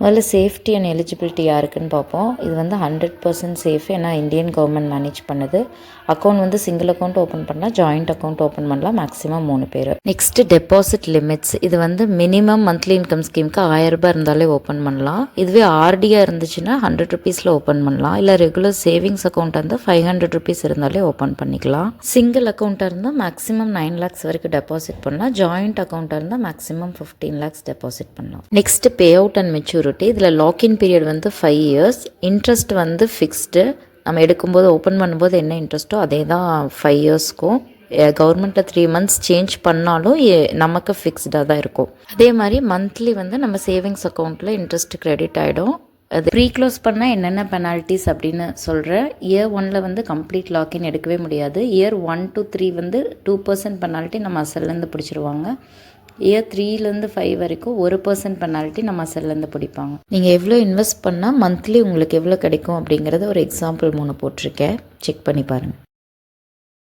முதல்ல safety and eligibility யாருக்குன்னு பார்ப்போம். இது வந்து 100% சேஃப். ஏன்னா இந்தியன் கவர்மெண்ட் மேனேஜ் பண்ணுது. அக்கௌண்ட் வந்து சிங்கிள் அக்கௌண்ட் ஓப்பன் பண்ணலாம், ஜாயிண்ட் அக்கௌண்ட் ஓப்பன் பண்ணலாம், மேக்ஸிமம் 3 பேர். Next deposit limits. இது வந்து மினிமம் மந்த்லி இன்கம் ஸ்கீமுக்கு 1000 ரூபாய் இருந்தாலே ஓப்பன் பண்ணலாம். இதுவே ஆர்டியாக இருந்துச்சுன்னா 100 ருபீஸில் ஓப்பன் பண்ணலாம். இல்லை ரெகுலர் சேவிங்ஸ் அக்கௌண்ட் இருந்தால் 500 ருபீஸ் இருந்தாலே ஓப்பன் பண்ணிக்கலாம். சிங்கிள் அக்கௌண்ட்டாக இருந்தால் மேக்ஸிமம் 9 lakhs வரைக்கும் டெபாசிட் பண்ணலாம். ஜாயிண்ட் அக்கௌண்ட்டாக இருந்தால் மேக்ஸிமம் 15 lakhs டெபாசிட் பண்ணலாம். Next pay out and maturity. இதில் லாக்இன் பீரியட் வந்து 5 years. இன்ட்ரெஸ்ட் வந்து ஃபிக்ஸ்டு. நம்ம எடுக்கும்போது ஓப்பன் பண்ணும்போது என்ன இன்ட்ரெஸ்ட்டோ அதே தான் 5 yearsக்கும். கவர்மெண்ட்டில் 3 months சேஞ்ச் பண்ணாலும் நமக்கு ஃபிக்ஸ்டாக தான் இருக்கும். அதே மாதிரி மந்த்லி வந்து நம்ம சேவிங்ஸ் அக்கௌண்ட்டில் இன்ட்ரெஸ்ட் கிரெடிட் ஆகிடும். அது ப்ரீ க்ளோஸ் பண்ணால் என்னென்ன பெனால்ட்டிஸ் அப்படின்னு சொல்கிறேன். இயர் 1 வந்து கம்ப்ளீட் லாக்இன் எடுக்கவே முடியாது. இயர் 1 to 3 வந்து 2% பெனால்ட்டி நம்ம அசல்லேருந்து பிடிச்சிருவாங்க. இயர் 3லேருந்து 5 வரைக்கும் 1% பெனால்ட்டி நம்ம அசல்லேருந்து பிடிப்பாங்க. நீங்கள் எவ்வளோ இன்வெஸ்ட் பண்ணால் மந்த்லி உங்களுக்கு எவ்வளோ கிடைக்கும் அப்படிங்கிறத ஒரு எக்ஸாம்பிள் 3 போட்டிருக்கேன், செக் பண்ணி பாருங்கள்.